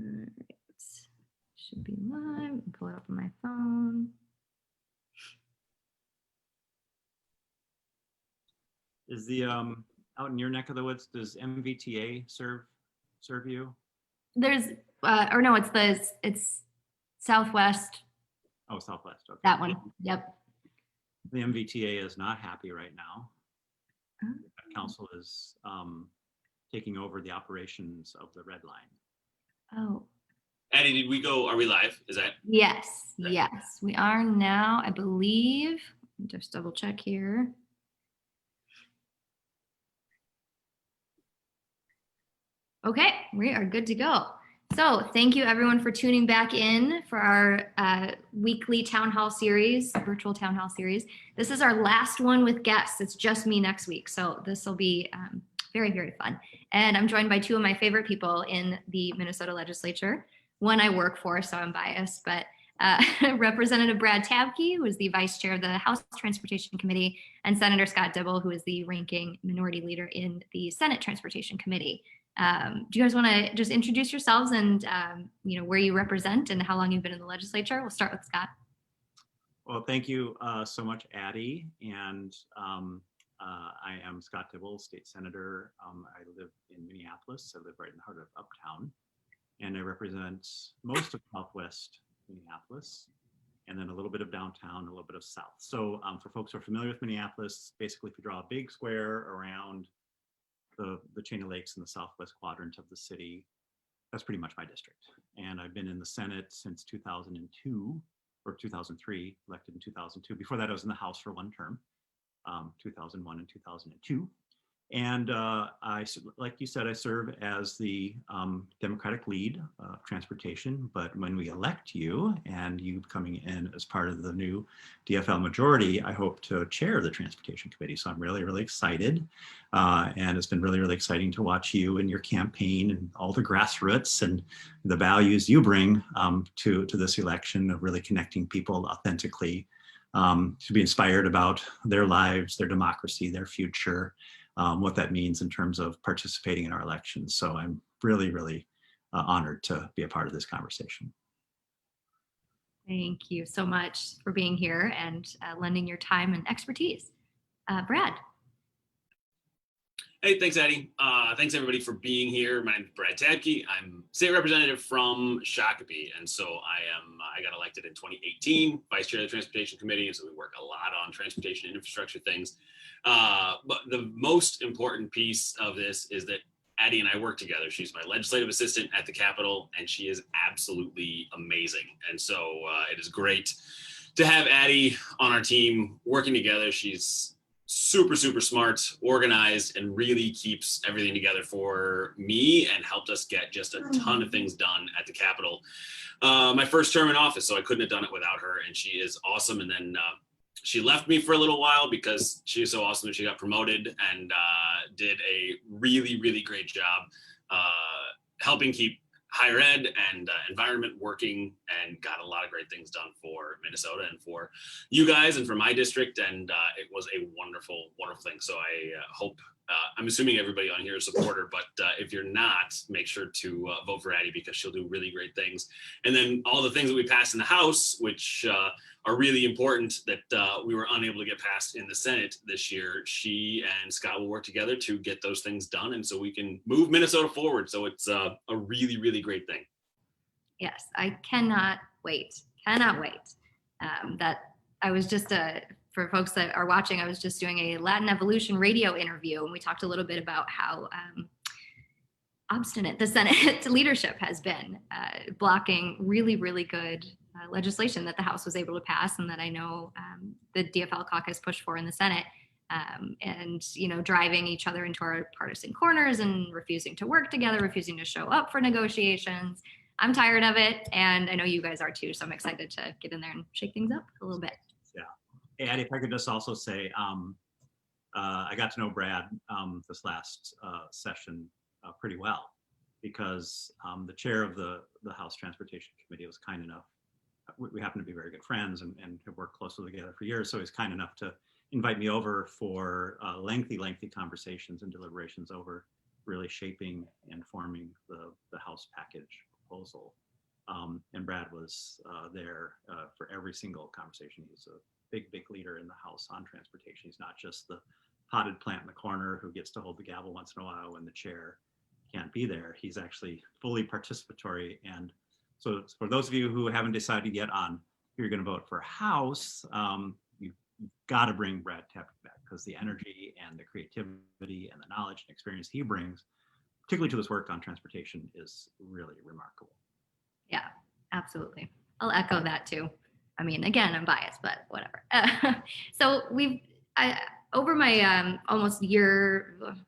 right. Should be live. Pull it up on my phone. Is the out in your neck of the woods, does MVTA serve you? There's or no, it's Southwest. Oh, Southwest. Okay. That one. Yep. The MVTA is not happy right now. Oh. Council is taking over the operations of the Red Line. Oh. Addie, did we go? Are we live? Is that? Yes. Yes, we are now. I believe. Let me just double check here. Okay, we are good to go. So thank you everyone for tuning back in for our weekly town hall series, virtual town hall series. This is our last one with guests. It's just me next week. So this will be very, very fun. And I'm joined by two of my favorite people in the Minnesota legislature. One I work for, so I'm biased, but Representative Brad Tabke, who is the vice chair of the House Transportation Committee, and Senator Scott Dibble, who is the ranking minority leader in the Senate Transportation Committee. Do you guys want to just introduce yourselves and where you represent and how long you've been in the legislature? We'll start with Scott. Well, thank you so much, Addie. And I am Scott Dibble, state senator. I live in Minneapolis. I live right in the heart of Uptown. And I represent most of Southwest Minneapolis, and then a little bit of downtown, a little bit of south. So for folks who are familiar with Minneapolis, basically if you draw a big square around the chain of lakes in the southwest quadrant of the city, that's pretty much my district. And I've been in the Senate since 2002 or 2003, elected in 2002. Before that, I was in the House for one term, 2001 and 2002. And I, like you said, I serve as the Democratic lead of transportation. But when we elect you and you coming in as part of the new DFL majority, I hope to chair the Transportation Committee. So I'm really, really excited. And it's been really, really exciting to watch you and your campaign and all the grassroots and the values you bring to this election of really connecting people authentically to be inspired about their lives, their democracy, their future. What that means in terms of participating in our elections. So I'm really, really honored to be a part of this conversation. Thank you so much for being here and lending your time and expertise. Brad. Hey, thanks, Addie. Thanks everybody for being here. My name is Brad Tabke. I'm state representative from Shakopee. And so I got elected in 2018, vice chair of the Transportation Committee. And so we work a lot on transportation and infrastructure things. But the most important piece of this is that Addie and I work together. She's my legislative assistant at the Capitol, and she is absolutely amazing. And so it is great to have Addie on our team working together. She's super, super smart, organized, and really keeps everything together for me and helped us get just a ton of things done at the Capitol. My first term in office, so I couldn't have done it without her, and she is awesome. And then she left me for a little while because she is so awesome that she got promoted and did a really, really great job helping keep higher ed and environment working, and got a lot of great things done for Minnesota and for you guys and for my district. And it was a wonderful, wonderful thing. So I hope, I'm assuming everybody on here is a supporter, but if you're not, make sure to vote for Addie because she'll do really great things. And then all the things that we passed in the House, which are really important that we were unable to get passed in the Senate this year, she and Scott will work together to get those things done. And so we can move Minnesota forward. So it's a really, really great thing. Yes, I cannot wait. Cannot wait. That I was just for folks that are watching, I was just doing a Latin Evolution radio interview, and we talked a little bit about how obstinate the Senate leadership has been, blocking really, really good legislation that the House was able to pass, and that I know the DFL caucus pushed for in the Senate, and driving each other into our partisan corners and refusing to work together, refusing to show up for negotiations. I'm tired of it, and I know you guys are too, so I'm excited to get in there and shake things up a little bit. Yeah. Hey, Addie, if I could just also say, I got to know Brad this last session pretty well, because the chair of the House Transportation Committee was kind enough. We happen to be very good friends and have worked closely together for years, so he's kind enough to invite me over for lengthy conversations and deliberations over really shaping and forming the House package proposal. And Brad was there for every single conversation. He's a big leader in the House on transportation. He's not just the potted plant in the corner who gets to hold the gavel once in a while when the chair can't be there. He's actually fully participatory. And so for those of you who haven't decided yet on who you're going to vote for House, you've got to bring Brad Tabke back, because the energy and the creativity and the knowledge and experience he brings, particularly to this work on transportation, is really remarkable. Yeah, absolutely. I'll echo that too. I mean, again, I'm biased, but whatever. So over my almost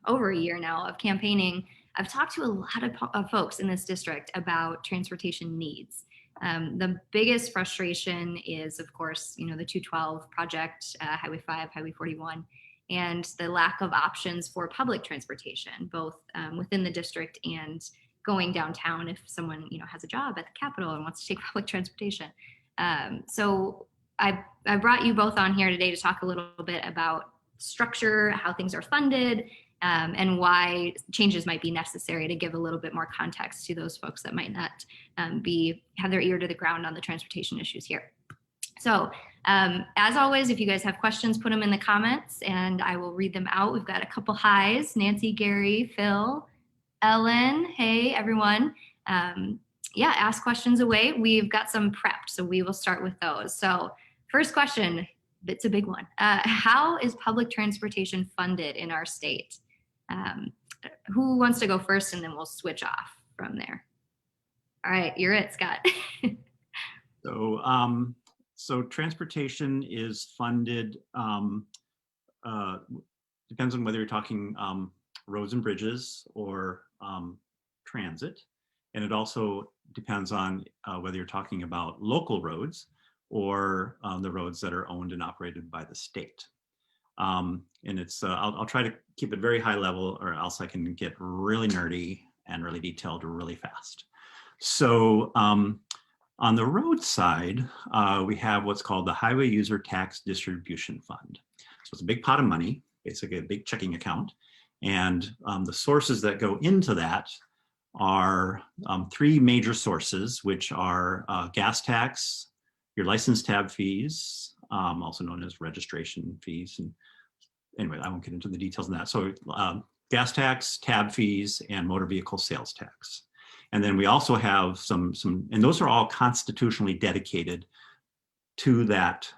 over a year now of campaigning, I've talked to a lot of folks in this district about transportation needs. The biggest frustration is, of course, the 212 project, Highway 5, Highway 41, and the lack of options for public transportation, both within the district and going downtown if someone has a job at the Capitol and wants to take public transportation. So I brought you both on here today to talk a little bit about structure, how things are funded, and why changes might be necessary, to give a little bit more context to those folks that might not have their ear to the ground on the transportation issues here. So as always, if you guys have questions, put them in the comments and I will read them out. We've got a couple highs: Nancy, Gary, Phil, Ellen. Hey, everyone. Yeah, ask questions away. We've got some prepped, so we will start with those. So first question, it's a big one. How is public transportation funded in our state? Who wants to go first, and then we'll switch off from there? All right, you're it, Scott. So transportation is funded, depends on whether you're talking roads and bridges or transit. And it also depends on whether you're talking about local roads or the roads that are owned and operated by the state. And it's, I'll try to keep it very high level, or else I can get really nerdy and really detailed really fast. So on the road side, we have what's called the Highway User Tax Distribution Fund. So it's a big pot of money, basically a big checking account. And the sources that go into that are three major sources, which are gas tax, your license tab fees, also known as registration fees. And anyway, I won't get into the details on that. So gas tax, tab fees, and motor vehicle sales tax. And then we also have some, and those are all constitutionally dedicated to that,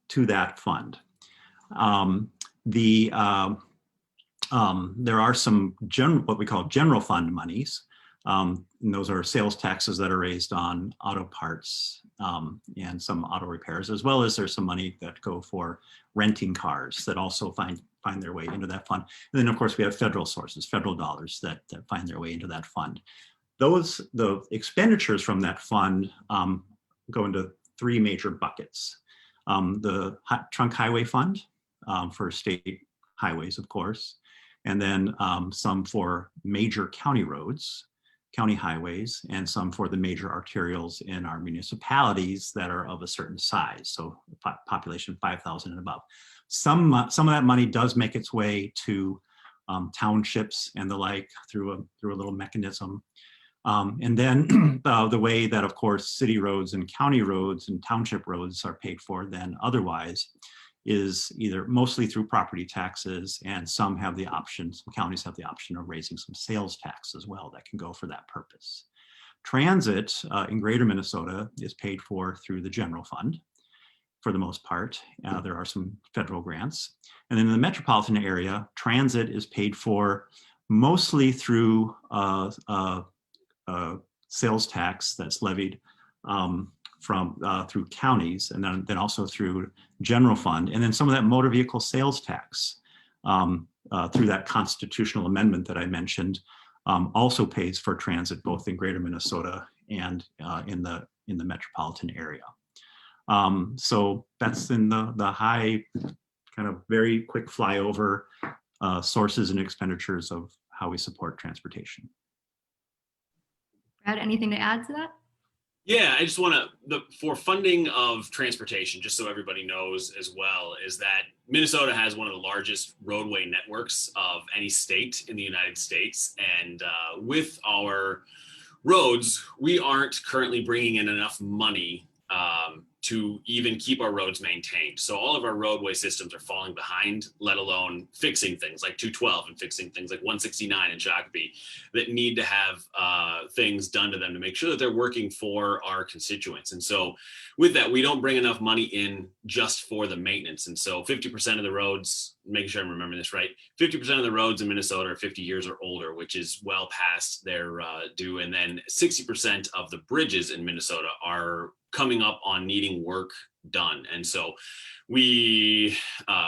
to that fund. There are some what we call general fund monies. And those are sales taxes that are raised on auto parts and some auto repairs, as well as there's some money that go for renting cars that also find their way into that fund. And then of course we have federal sources, federal dollars that find their way into that fund. The expenditures from that fund go into three major buckets. The trunk highway fund for state highways, of course, and then some for major county roads, county highways, and some for the major arterials in our municipalities that are of a certain size, so population 5,000 and above. Some of that money does make its way to townships and the like through a little mechanism. And then the way that, of course, city roads and county roads and township roads are paid for then otherwise is either mostly through property taxes, and some counties have the option of raising some sales tax as well that can go for that purpose. Transit in greater Minnesota is paid for through the general fund for the most part. There are some federal grants. And then in the metropolitan area, transit is paid for mostly through sales tax that's levied through counties, and then also through general fund, and then some of that motor vehicle sales tax through that constitutional amendment that I mentioned also pays for transit both in greater Minnesota and in the metropolitan area. So that's in the high, kind of very quick flyover sources and expenditures of how we support transportation. Brad, anything to add to that? Yeah, I just want to, for funding of transportation, just so everybody knows as well, is that Minnesota has one of the largest roadway networks of any state in the United States. And with our roads, we aren't currently bringing in enough money to even keep our roads maintained. So all of our roadway systems are falling behind, let alone fixing things like 212 and fixing things like 169 in Shakopee that need to have things done to them to make sure that they're working for our constituents. And so with that, we don't bring enough money in just for the maintenance. And so 50% of the roads, making sure I'm remembering this right, 50% of the roads in Minnesota are 50 years or older, which is well past their due. And then 60% of the bridges in Minnesota are coming up on needing work done. And so we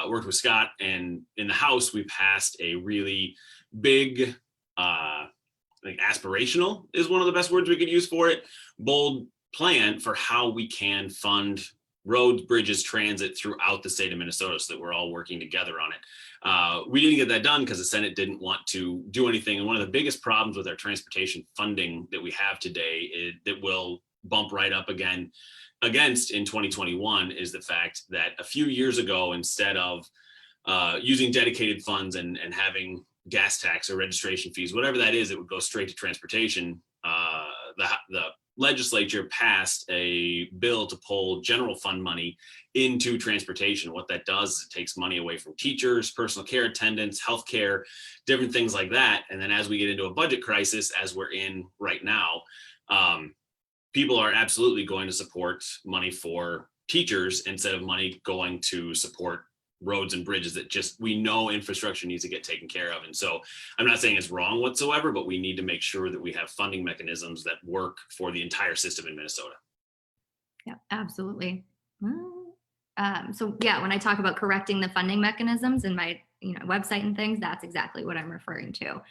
worked with Scott, and in the House, we passed a really big, like aspirational is one of the best words we could use for it, bold plan for how we can fund roads, bridges, transit throughout the state of Minnesota so that we're all working together on it. We didn't get that done because the Senate didn't want to do anything. And one of the biggest problems with our transportation funding that we have today that will bump right up against in 2021 is the fact that a few years ago, instead of using dedicated funds and having gas tax or registration fees, whatever that is, it would go straight to transportation. The legislature passed a bill to pull general fund money into transportation. What that does is it takes money away from teachers, personal care attendants, healthcare, different things like that. And then as we get into a budget crisis, as we're in right now, people are absolutely going to support money for teachers instead of money going to support roads and bridges that just, we know infrastructure needs to get taken care of. And so I'm not saying it's wrong whatsoever, but we need to make sure that we have funding mechanisms that work for the entire system in Minnesota. Yeah, absolutely. So yeah, when I talk about correcting the funding mechanisms in my website and things, that's exactly what I'm referring to.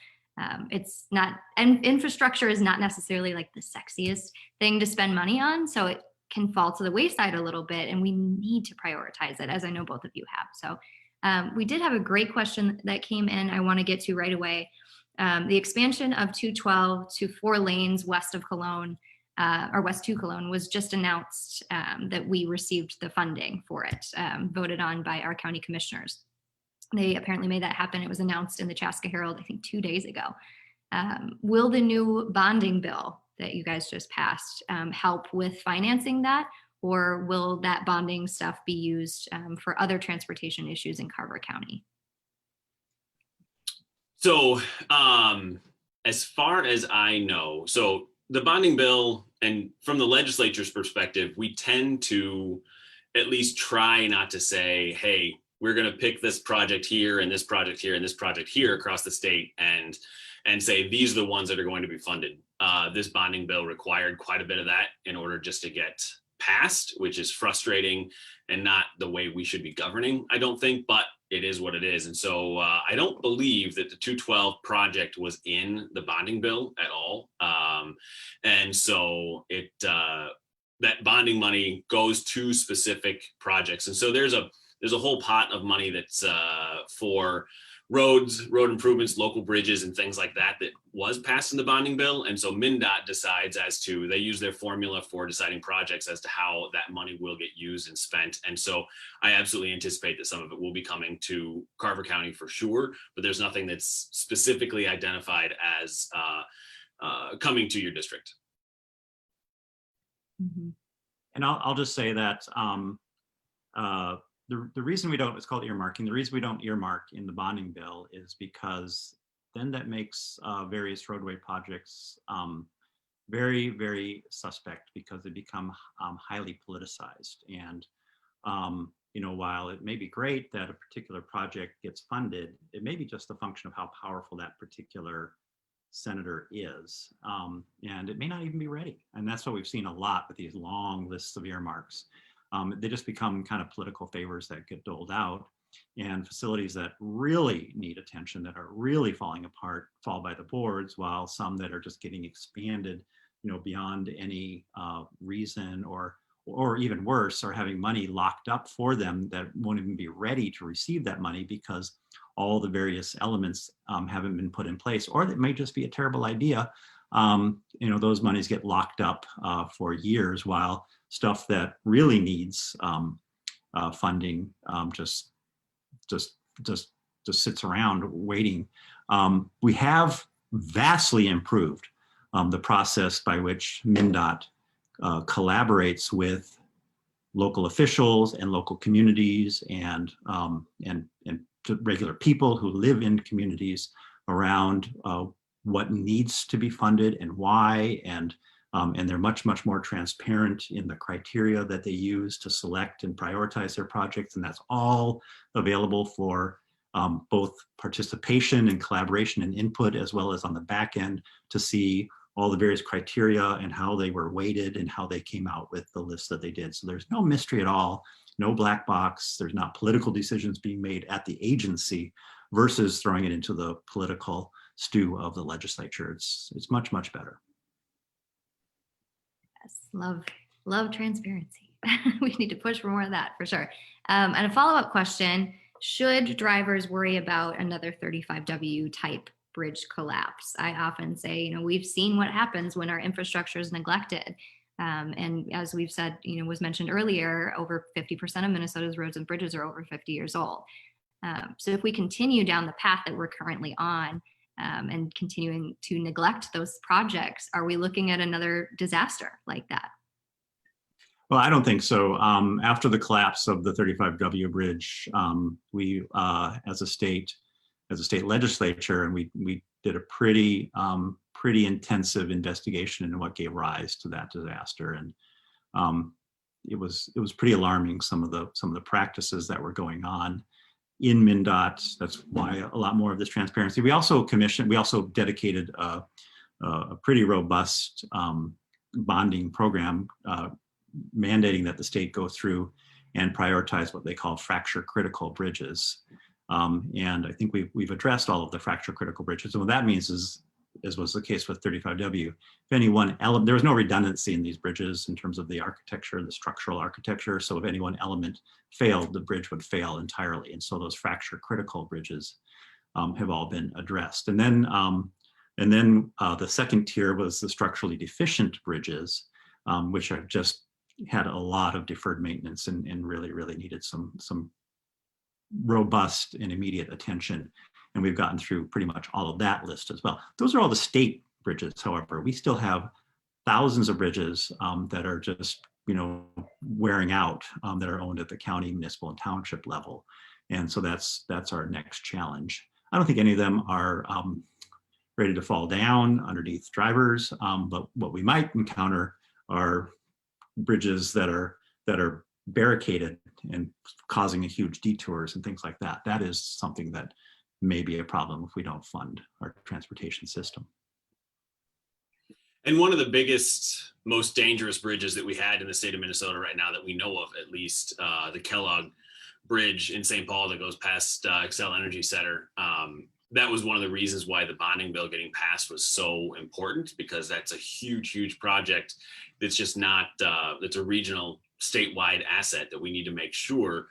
It's not, and infrastructure is not necessarily like the sexiest thing to spend money on. So it can fall to the wayside a little bit, and we need to prioritize it, as I know both of you have. So we did have a great question that came in I want to get to right away. The expansion of 212 to 4 lanes west of Cologne, or west to Cologne, was just announced that we received the funding for it, voted on by our county commissioners. They apparently made that happen. It was announced in the Chaska Herald, I think 2 days ago. Will the new bonding bill that you guys just passed help with financing that, or will that bonding stuff be used for other transportation issues in Carver County? So as far as I know, so the bonding bill, and from the legislature's perspective, we tend to at least try not to say, hey, we're going to pick this project here and this project here and this project here across the state and say these are the ones that are going to be funded. This bonding bill required quite a bit of that in order just to get passed, which is frustrating and not the way we should be governing, I don't think, but it is what it is. And so I don't believe that the 212 project was in the bonding bill at all. And so that bonding money goes to specific projects. And so there's a whole pot of money that's for roads, road improvements, local bridges, and things like that was passed in the bonding bill. And so MnDOT decides they use their formula for deciding projects as to how that money will get used and spent. And so I absolutely anticipate that some of it will be coming to Carver County for sure, but there's nothing that's specifically identified as coming to your district. Mm-hmm. And I'll just say that the reason we don't, it's called earmarking, the reason we don't earmark in the bonding bill is because then that makes various roadway projects very, very suspect, because they become highly politicized. And, while it may be great that a particular project gets funded, it may be just a function of how powerful that particular senator is. And it may not even be ready. And that's what we've seen a lot with these long lists of earmarks. They just become kind of political favors that get doled out, and facilities that really need attention, that are really falling apart, fall by the boards, while some that are just getting expanded, beyond any reason, or even worse, are having money locked up for them that won't even be ready to receive that money because all the various elements haven't been put in place, or that may just be a terrible idea. Those monies get locked up for years, while stuff that really needs funding just sits around waiting. We have vastly improved the process by which MnDOT collaborates with local officials and local communities and regular people who live in communities around what needs to be funded and why, and they're much more transparent in the criteria that they use to select and prioritize their projects, and that's all available for both participation and collaboration and input, as well as on the back end to see all the various criteria and how they were weighted and how they came out with the list that they did. So there's no mystery at all, no black box. There's not political decisions being made at the agency versus throwing it into the political stew of the legislature. It's much better. Yes, love transparency. We need to push for more of that for sure. And a follow-up question, should drivers worry about another 35W type bridge collapse? I often say, we've seen what happens when our infrastructure is neglected. And as we've said, was mentioned earlier, over 50% of Minnesota's roads and bridges are over 50 years old. So if we continue down the path that we're currently on and continuing to neglect those projects, are we looking at another disaster like that? Well, I don't think so. After the collapse of the 35W bridge, we, as a state legislature, and we did a pretty intensive investigation into what gave rise to that disaster, and it was pretty alarming, some of the practices that were going on in MnDOT. That's why a lot more of this transparency. We also dedicated a pretty robust bonding program, mandating that the state go through and prioritize what they call fracture critical bridges. And I think we've addressed all of the fracture critical bridges. And what that means is, as was the case with 35W, if any one element, there was no redundancy in these bridges in terms of the architecture, the structural architecture. So if any one element failed, the bridge would fail entirely. And so those fracture critical bridges have all been addressed. And then the second tier was the structurally deficient bridges, which have just had a lot of deferred maintenance and really needed some robust and immediate attention. And we've gotten through pretty much all of that list as well. Those are all the state bridges. However, we still have thousands of bridges that are just, wearing out, that are owned at the county, municipal, and township level. And so that's our next challenge. I don't think any of them are ready to fall down underneath drivers, but what we might encounter are bridges that are barricaded and causing a huge detours and things like that. That is something that may be a problem if we don't fund our transportation system. And one of the biggest, most dangerous bridges that we had in the state of Minnesota right now that we know of, at least, the Kellogg Bridge in St. Paul that goes past Xcel Energy Center. That was one of the reasons why the bonding bill getting passed was so important, because that's a huge project that's just not, that's a regional, statewide asset that we need to make sure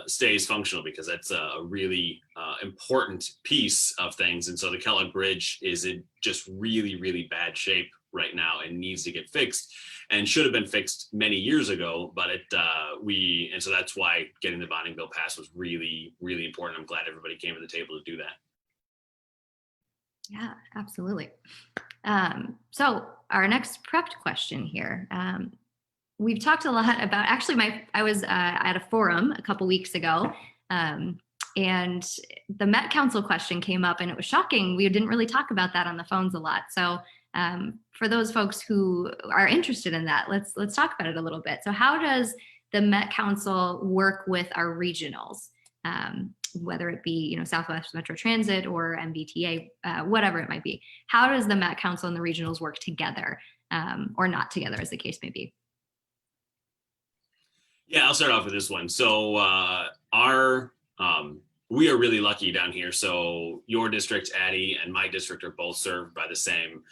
stays functional, because that's a really important piece of things. And so the Kellogg Bridge is in just really bad shape right now and needs to get fixed, and should have been fixed many years ago. But and so that's why getting the bonding bill passed was really important. I'm glad everybody came to the table to do that. Yeah, absolutely. So our next prepped question here. We've talked a lot about, actually I was at a forum a couple weeks ago, and the Met Council question came up, and it was shocking. We didn't really talk about that on the phones a lot. So for those folks who are interested in that, let's talk about it a little bit. So how does the Met Council work with our regionals, whether it be Southwest Metro Transit or MBTA, whatever it might be? How does the Met Council and the regionals work together, or not together, as the case may be? Yeah, I'll start off with this one. So we are really lucky down here. So your district, Addie, and my district are both served by the same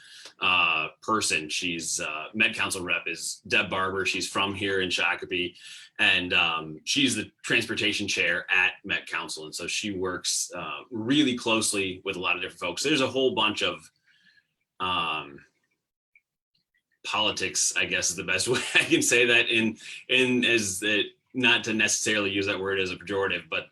person. She's Med Council rep is Deb Barber. She's from here in Shakopee, and she's the transportation chair at Met Council. And so she works really closely with a lot of different folks. There's a whole bunch of politics, I guess is the best way I can say that, in as that not to necessarily use that word as a pejorative, but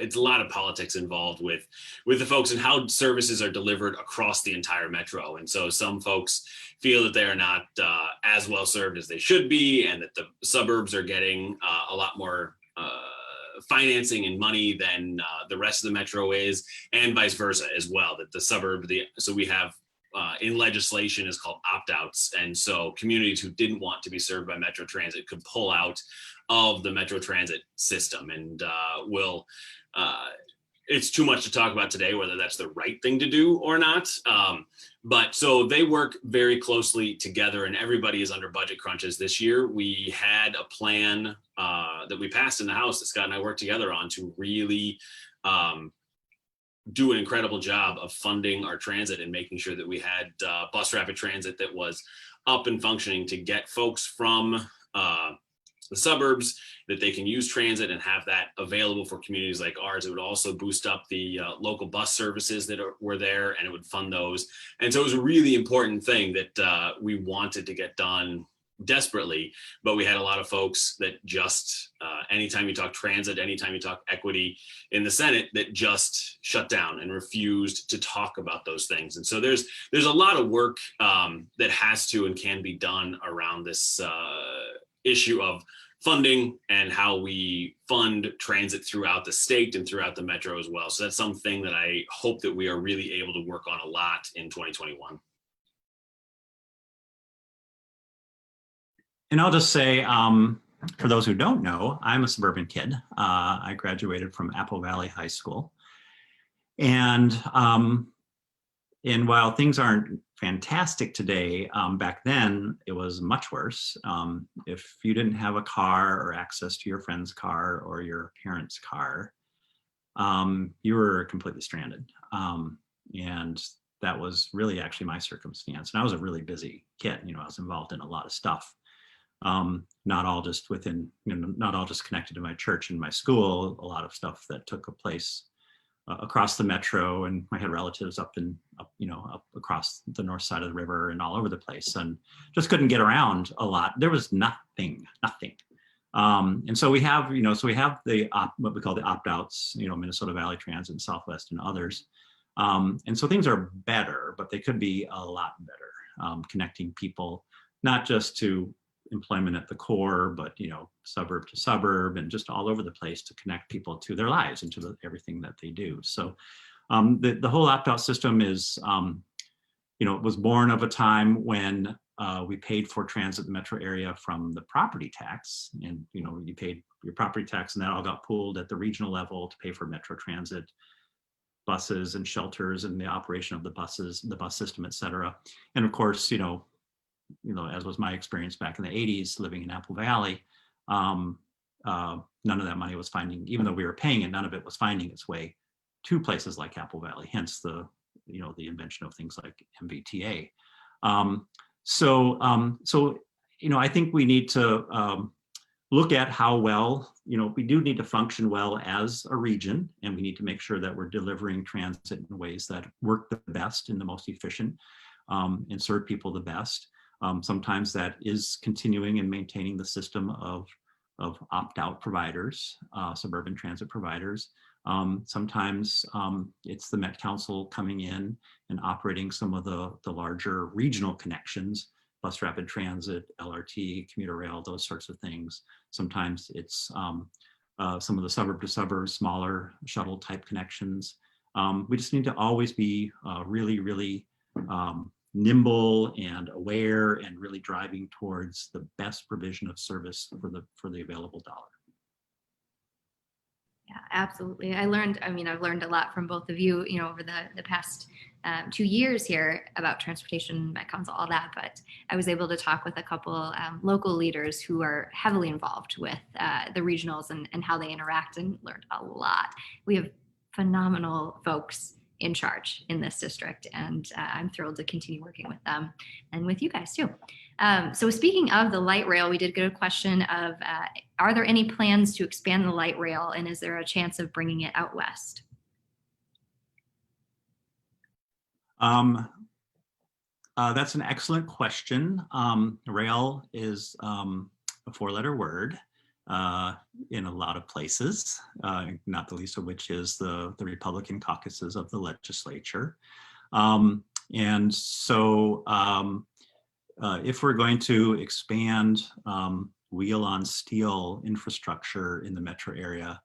it's a lot of politics involved with the folks and how services are delivered across the entire metro. And so some folks feel that they are not as well served as they should be, and that the suburbs are getting a lot more financing and money than the rest of the metro is, and vice versa as well. That the suburb, so we have in legislation is called opt-outs, and so communities who didn't want to be served by Metro Transit could pull out of the Metro Transit system, and it's too much to talk about today whether that's the right thing to do or not. But so they work very closely together, and everybody is under budget crunches this year. We had a plan that we passed in the House that Scott and I worked together on to really do an incredible job of funding our transit and making sure that we had bus rapid transit that was up and functioning to get folks from the suburbs, that they can use transit and have that available for communities like ours. It would also boost up the local bus services that were there, and it would fund those. And so it was a really important thing that we wanted to get done desperately, but we had a lot of folks that just anytime you talk transit, anytime you talk equity in the Senate, that just shut down and refused to talk about those things. And so there's a lot of work that has to and can be done around this issue of funding and how we fund transit throughout the state and throughout the metro as well. So that's something that I hope that we are really able to work on a lot in 2021. And I'll just say, for those who don't know, I'm a suburban kid. I graduated from Apple Valley High School. And while things aren't fantastic today, back then it was much worse. If you didn't have a car or access to your friend's car or your parents' car, you were completely stranded. And that was really actually my circumstance. And I was a really busy kid. I was involved in a lot of stuff. Not all just within, not all just connected to my church and my school, a lot of stuff that took place across the metro, and I had relatives up across the north side of the river and all over the place, and just couldn't get around a lot. There was nothing. And so we have, the what we call the opt-outs, Minnesota Valley Transit and Southwest and others. And so things are better, but they could be a lot better, connecting people, not just to employment at the core, but suburb to suburb and just all over the place to connect people to their lives and to everything that they do. So the whole opt-out system is, it was born of a time when we paid for transit in the metro area from the property tax, and you paid your property tax, and that all got pooled at the regional level to pay for metro transit buses and shelters and the operation of the buses, the bus system, et cetera. And of course, as was my experience back in the 80s living in Apple Valley, none of that money was finding, even though we were paying it, none of it was finding its way to places like Apple Valley, hence the invention of things like MVTA. So I think we need to look at how well, we do need to function well as a region, and we need to make sure that we're delivering transit in ways that work the best and the most efficient, and serve people the best. Sometimes that is continuing and maintaining the system of opt-out providers, suburban transit providers. Sometimes it's the Met Council coming in and operating some of the larger regional connections, bus rapid transit, LRT, commuter rail, those sorts of things. Sometimes it's some of the suburb to suburb, smaller shuttle type connections. We just need to always be really, really nimble and aware, and really driving towards the best provision of service for the available dollar. Yeah, absolutely. I've learned a lot from both of you, over the past 2 years here about transportation, Met Council, all that. But I was able to talk with a couple local leaders who are heavily involved with the regionals and how they interact, and learned a lot. We have phenomenal folks in charge in this district, and I'm thrilled to continue working with them and with you guys too. So speaking of the light rail, we did get a question of, are there any plans to expand the light rail, and is there a chance of bringing it out west? That's an excellent question. Rail is a 4-letter word, in a lot of places, not the least of which is the Republican caucuses of the legislature. And so if we're going to expand wheel on steel infrastructure in the metro area,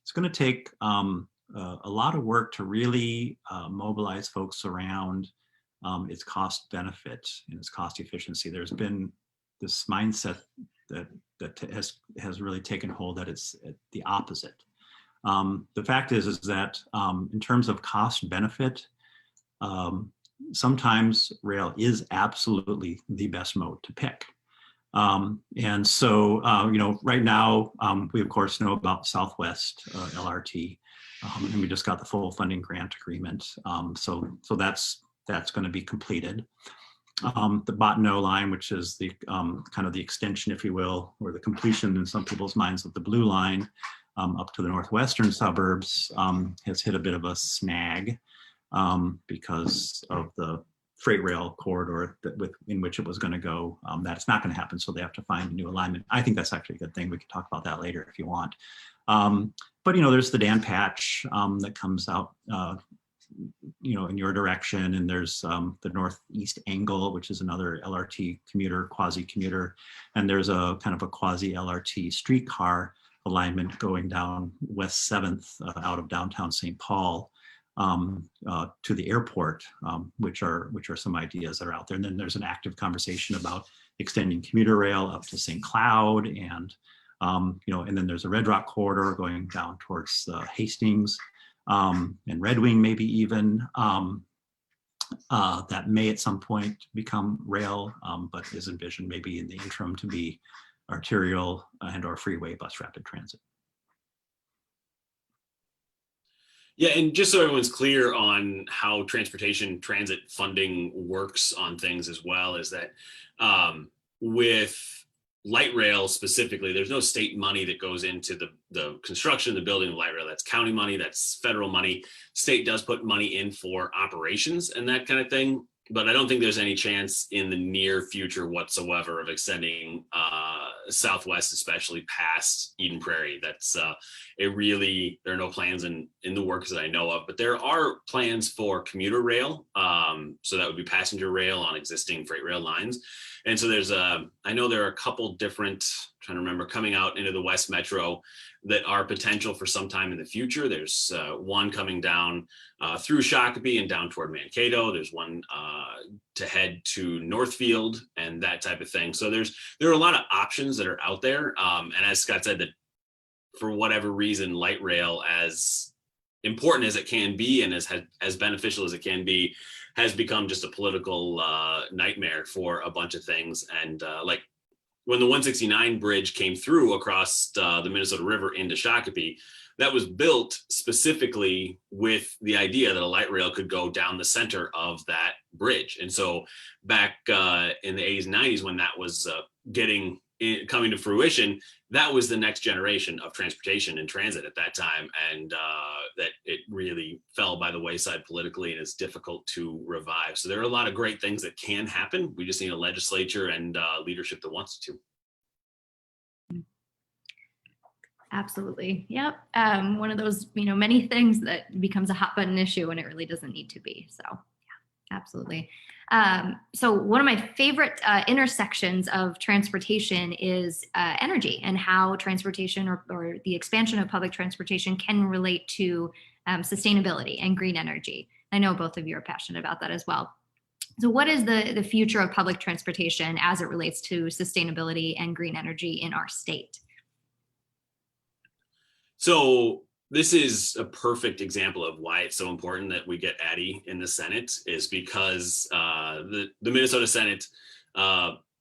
it's going to take a lot of work to really mobilize folks around its cost benefit and its cost efficiency. There's been this mindset that has really taken hold that it's the opposite. The fact is that in terms of cost benefit, sometimes rail is absolutely the best mode to pick. And so, right now, we of course know about Southwest LRT, and we just got the full funding grant agreement. So that's going to be completed. The Bottineau line, which is the kind of the extension, if you will, or the completion in some people's minds of the blue line up to the northwestern suburbs, has hit a bit of a snag because of the freight rail corridor in which it was going to go. That's not going to happen, so they have to find a new alignment. I think that's actually a good thing. We can talk about that later if you want. But there's the Dan Patch that comes out in your direction, and there's the northeast angle, which is another LRT commuter, quasi-commuter, and there's a kind of a quasi-LRT streetcar alignment going down West 7th out of downtown St. Paul to the airport, which are some ideas that are out there. And then there's an active conversation about extending commuter rail up to St. Cloud, and and then there's a Red Rock corridor going down towards Hastings. And Red Wing maybe even, that may at some point become rail, but is envisioned maybe in the interim to be arterial and or freeway bus rapid transit. Yeah, and just so everyone's clear on how transportation transit funding works on things as well, is that with light rail specifically, there's no state money that goes into the construction, the building of light rail. That's county money, that's federal money. State does put money in for operations and that kind of thing, but I don't think there's any chance in the near future whatsoever of extending Southwest, especially past Eden Prairie. That's there are no plans in the works that I know of, but there are plans for commuter rail. So that would be passenger rail on existing freight rail lines. And so I know there are a couple different, trying to remember, coming out into the West Metro that are potential for some time in the future. There's one coming down through Shakopee and down toward Mankato. There's one to head to Northfield and that type of thing. So there are a lot of options that are out there. And as Scott said, that for whatever reason, light rail, as important as it can be and as beneficial as it can be, has become just a political nightmare for a bunch of things. And like when the 169 bridge came through across the Minnesota River into Shakopee, that was built specifically with the idea that a light rail could go down the center of that bridge. And so back in the 80s and 90s, when that was coming to fruition, that was the next generation of transportation and transit at that time. And that it really fell by the wayside politically and is difficult to revive. So there are a lot of great things that can happen. We just need a legislature and leadership that wants to. Absolutely. Yep. One of those, many things that becomes a hot button issue when it really doesn't need to be. So yeah, absolutely. So one of my favorite intersections of transportation is energy, and how transportation or the expansion of public transportation can relate to sustainability and green energy. I know both of you are passionate about that as well. So what is the future of public transportation as it relates to sustainability and green energy in our state? So this is a perfect example of why it's so important that we get Addie in the Senate, is because the Minnesota Senate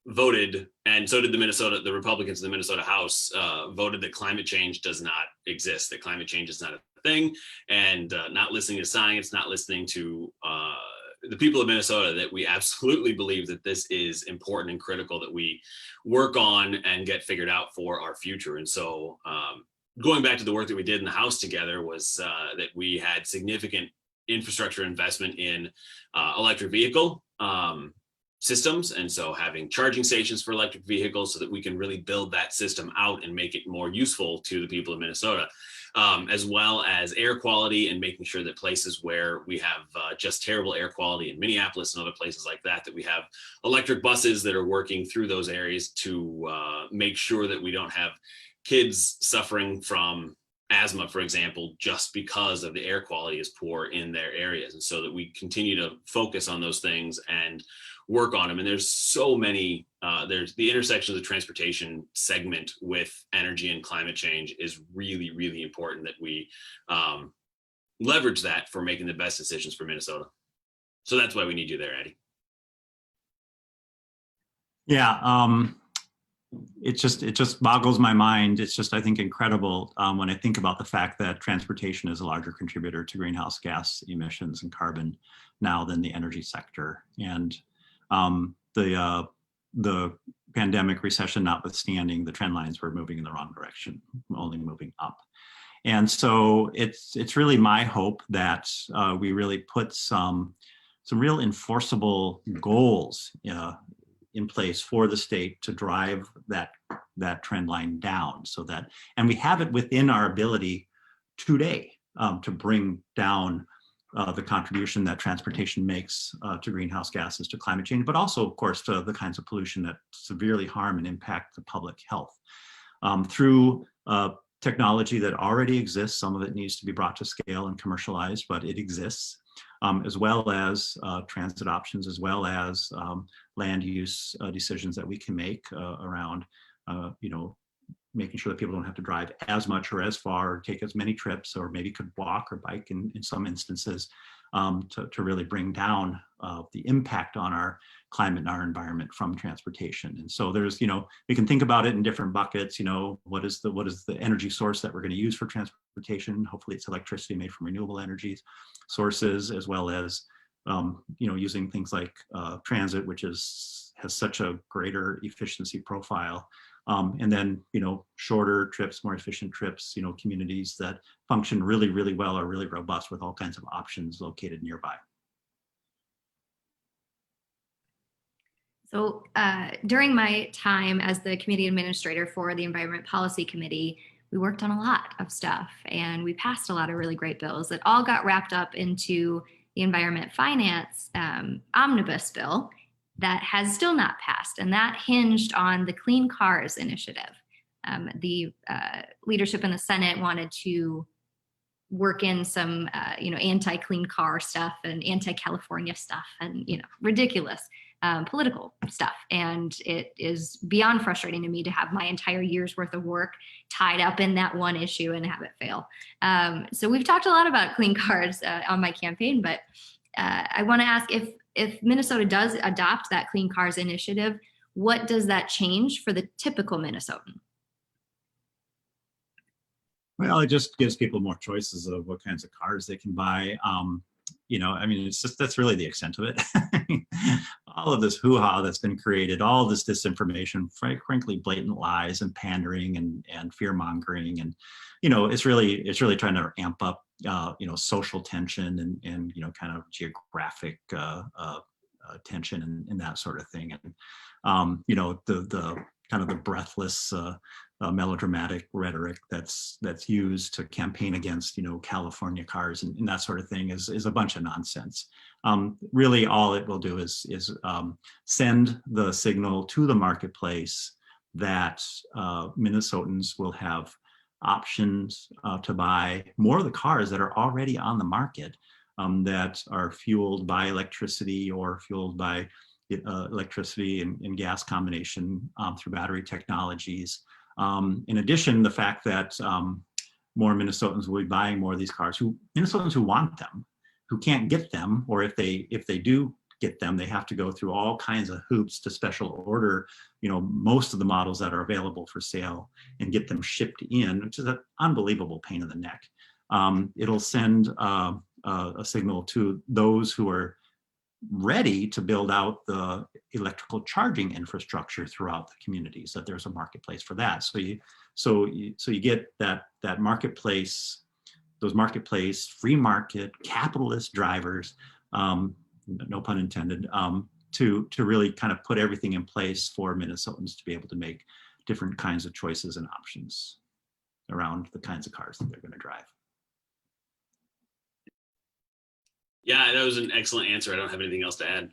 voted, and so did the Republicans in the Minnesota House voted that climate change does not exist, that climate change is not a thing, and not listening to science, not listening to the people of Minnesota, that we absolutely believe that this is important and critical that we work on and get figured out for our future. And so going back to the work that we did in the House together was that we had significant infrastructure investment in electric vehicle systems. And so having charging stations for electric vehicles so that we can really build that system out and make it more useful to the people of Minnesota, as well as air quality and making sure that places where we have just terrible air quality in Minneapolis and other places like that, that we have electric buses that are working through those areas to make sure that we don't have kids suffering from asthma, for example, just because of the air quality is poor in their areas. And so that we continue to focus on those things and work on them. And there's so many, there's the intersection of the transportation segment with energy and climate change is really, really important that we leverage that for making the best decisions for Minnesota. So that's why we need you there, Addie. Yeah, it just boggles my mind. It's just, I think, incredible when I think about the fact that transportation is a larger contributor to greenhouse gas emissions and carbon now than the energy sector. And the pandemic recession notwithstanding, the trend lines were moving in the wrong direction, only moving up. And so it's really my hope that we really put some real enforceable goals in place for the state to drive that trend line down, so that, and we have it within our ability today to bring down the contribution that transportation makes to greenhouse gases, to climate change, but also, of course, to the kinds of pollution that severely harm and impact the public health. Through technology that already exists, some of it needs to be brought to scale and commercialized, but it exists, as well as transit options, as well as land use decisions that we can make around, making sure that people don't have to drive as much or as far, or take as many trips, or maybe could walk or bike in some instances, to really bring down the impact on our climate and our environment from transportation. And so there's, we can think about it in different buckets. What is the energy source that we're going to use for transportation? Hopefully it's electricity made from renewable energies sources, as well as using things like transit, which has such a greater efficiency profile. And then, shorter trips, more efficient trips, communities that function really, really well, are really robust with all kinds of options located nearby. So during my time as the committee administrator for the Environment Policy Committee, we worked on a lot of stuff and we passed a lot of really great bills that all got wrapped up into the Environment Finance Omnibus bill that has still not passed. And that hinged on the Clean Cars initiative. The leadership in the Senate wanted to work in some, anti-clean car stuff and anti-California stuff and, ridiculous political stuff. And it is beyond frustrating to me to have my entire year's worth of work tied up in that one issue and have it fail. So we've talked a lot about clean cars on my campaign, but I want to ask if Minnesota does adopt that Clean Cars initiative, what does that change for the typical Minnesotan? Well, it just gives people more choices of what kinds of cars they can buy. That's really the extent of it. All of this hoo-ha that's been created, all this disinformation, frankly, blatant lies and pandering and fear mongering, and it's really trying to amp up social tension and kind of geographic tension and that sort of thing, and the kind of the breathless melodramatic rhetoric that's used to campaign against California cars and that sort of thing is a bunch of nonsense. Really, all it will do is send the signal to the marketplace that Minnesotans will have options to buy more of the cars that are already on the market, that are fueled by electricity or fueled by electricity and gas combination through battery technologies. In addition, the fact that more Minnesotans will be buying more of these cars, Minnesotans who want them, who can't get them, or if they do get them, they have to go through all kinds of hoops to special order, most of the models that are available for sale and get them shipped in, which is an unbelievable pain in the neck. It'll send a signal to those who are ready to build out the electrical charging infrastructure throughout the communities, that there's a marketplace for that. So you get that marketplace, those marketplace, free market, capitalist drivers, no pun intended, to really kind of put everything in place for Minnesotans to be able to make different kinds of choices and options around the kinds of cars that they're going to drive. Yeah, that was an excellent answer. I don't have anything else to add.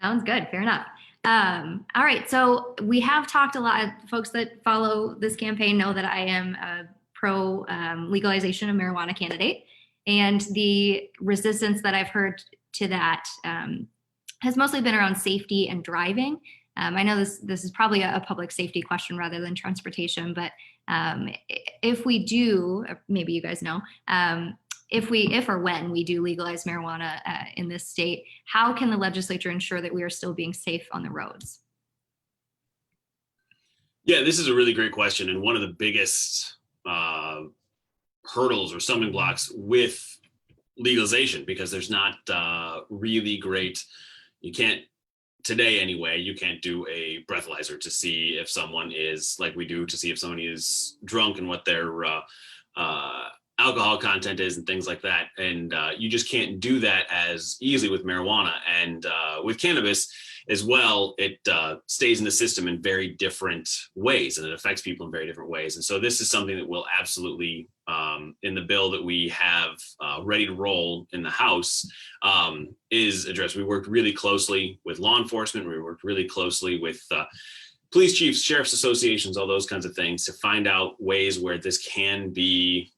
Sounds good. Fair enough. All right. So we have talked a lot. Folks that follow this campaign know that I am a pro legalization of marijuana candidate. And the resistance that I've heard to that has mostly been around safety and driving. I know this is probably a public safety question rather than transportation, but if we do, maybe you guys know, if or when we do legalize marijuana in this state, how can the legislature ensure that we are still being safe on the roads? Yeah, this is a really great question. And one of the biggest hurdles or stumbling blocks with legalization, because there's not really great, you can't, today anyway, you can't do a breathalyzer to see if someone is, like we do, to see if somebody is drunk and what their alcohol content is and things like that. And you just can't do that as easily with marijuana. And with cannabis as well, it stays in the system in very different ways, and it affects people in very different ways. And so this is something that will absolutely, in the bill that we have ready to roll in the House, is addressed. We worked really closely with law enforcement. We worked really closely with police chiefs, sheriff's associations, all those kinds of things to find out ways where this can be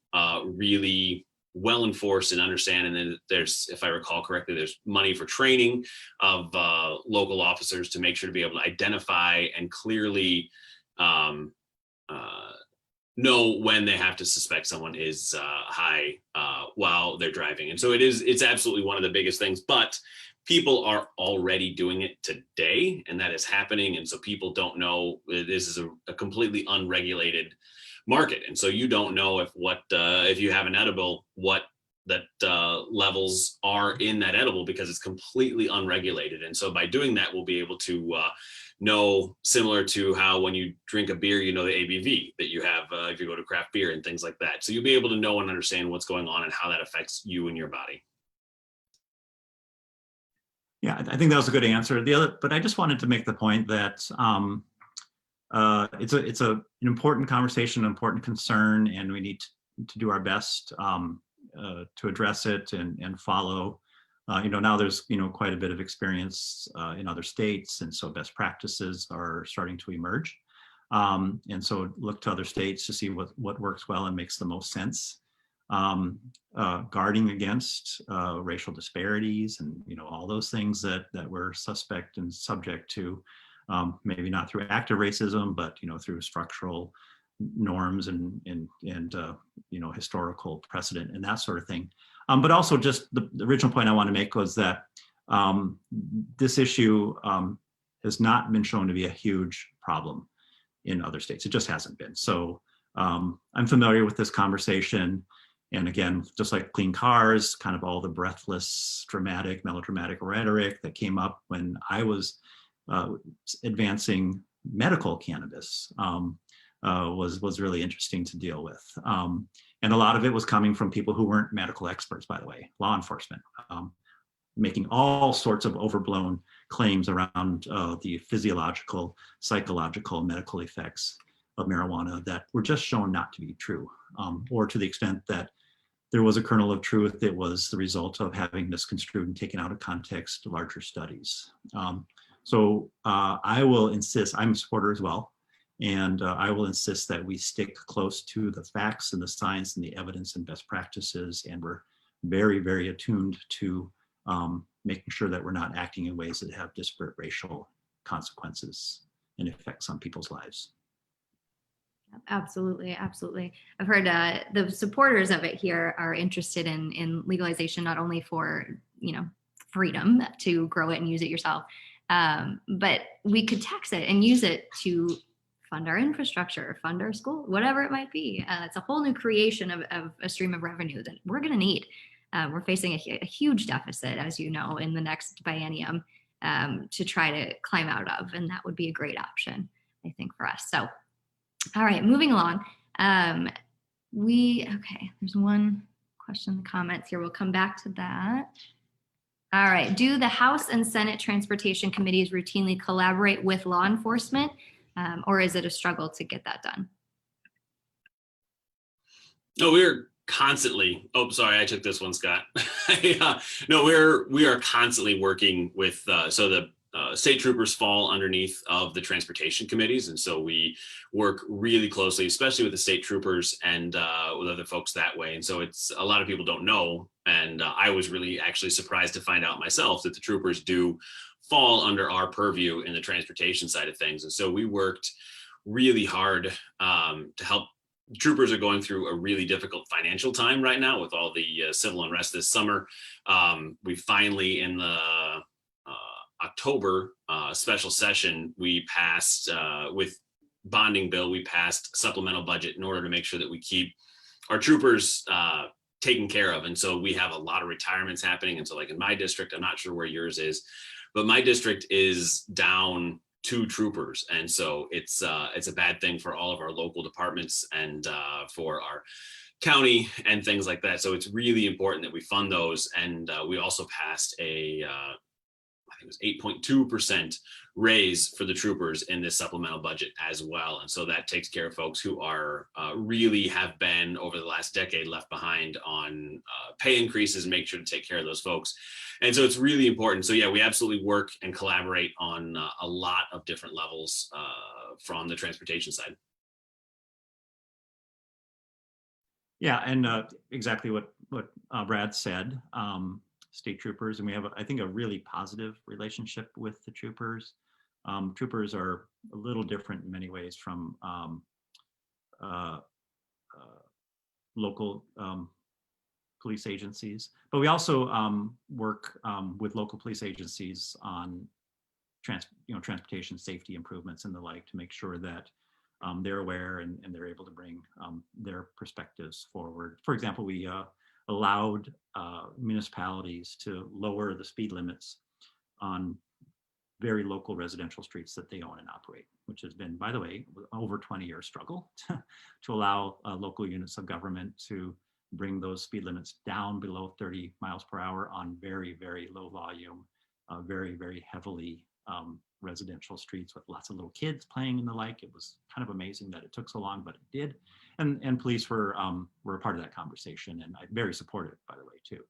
really well enforced and understand. And then there's, if I recall correctly, there's money for training of local officers to make sure to be able to identify and clearly know when they have to suspect someone is high while they're driving. And so it's absolutely one of the biggest things, but people are already doing it today, and that is happening. And so people don't know, this is a completely unregulated market. And so you don't know if you have an edible, what that levels are in that edible, because it's completely unregulated. And so by doing that, we'll be able to know, similar to how when you drink a beer, you know the ABV that you have if you go to craft beer and things like that. So you'll be able to know and understand what's going on and how that affects you and your body. Yeah, I think that was a good answer. But I just wanted to make the point that it's an important conversation, an important concern, and we need to do our best to address it and follow. Now there's quite a bit of experience in other states, and so best practices are starting to emerge. And so look to other states to see what works well and makes the most sense. Guarding against racial disparities and all those things that we're suspect and subject to. Maybe not through active racism, but through structural norms and historical precedent and that sort of thing. But also just the original point I want to make was that this issue has not been shown to be a huge problem in other states. It just hasn't been. So I'm familiar with this conversation. And again, just like clean cars, kind of all the breathless, dramatic, melodramatic rhetoric that came up when I was advancing medical cannabis was really interesting to deal with. And a lot of it was coming from people who weren't medical experts, by the way, law enforcement, making all sorts of overblown claims around the physiological, psychological, medical effects of marijuana that were just shown not to be true, or to the extent that there was a kernel of truth, it was the result of having misconstrued and taken out of context larger studies. So I will insist, I'm a supporter as well, and I will insist that we stick close to the facts and the science and the evidence and best practices, and we're very, very attuned to making sure that we're not acting in ways that have disparate racial consequences and effects on people's lives. Absolutely, absolutely. I've heard the supporters of it here are interested in legalization, not only for freedom to grow it and use it yourself, but we could tax it and use it to fund our infrastructure, fund our school, whatever it might be. It's a whole new creation of a stream of revenue that we're going to need. We're facing a huge deficit, as you know, in the next biennium to try to climb out of, and that would be a great option, I think, for us. So, all right, moving along. Okay, there's one question in the comments here. We'll come back to that. All right. Do the House and Senate Transportation Committees routinely collaborate with law enforcement, or is it a struggle to get that done? No, we're constantly. Oh, sorry, I took this one, Scott. No, we are constantly working with. So the state troopers fall underneath of the transportation committees, and so we work really closely, especially with the state troopers and with other folks that way. And so it's a lot of people don't know, and I was really actually surprised to find out myself that the troopers do fall under our purview in the transportation side of things. And so we worked really hard to help. Troopers are going through a really difficult financial time right now with all the civil unrest this summer. We finally, in the October special session, we passed with bonding bill, we passed supplemental budget in order to make sure that we keep our troopers taken care of. And so we have a lot of retirements happening. And so like in my district, I'm not sure where yours is, but my district is down 2 troopers. And so it's a bad thing for all of our local departments and for our county and things like that. So it's really important that we fund those. And we also passed I think it was 8.2% raise for the troopers in this supplemental budget as well. And so that takes care of folks who are really have been over the last decade left behind on pay increases and make sure to take care of those folks. And so it's really important. So yeah, we absolutely work and collaborate on a lot of different levels from the transportation side. Yeah, and exactly what Brad said. State troopers, and we have, I think, a really positive relationship with the troopers. Troopers are a little different in many ways from local police agencies, but we also work with local police agencies on transportation safety improvements and the like to make sure that they're aware and they're able to bring their perspectives forward. For example, we allowed municipalities to lower the speed limits on very local residential streets that they own and operate, which has been, by the way, over 20-year struggle to allow local units of government to bring those speed limits down below 30 miles per hour on very, very low volume, very, very heavily residential streets with lots of little kids playing and the like. It was kind of amazing that it took so long, but it did. And police were a part of that conversation, and very supportive, by the way, too.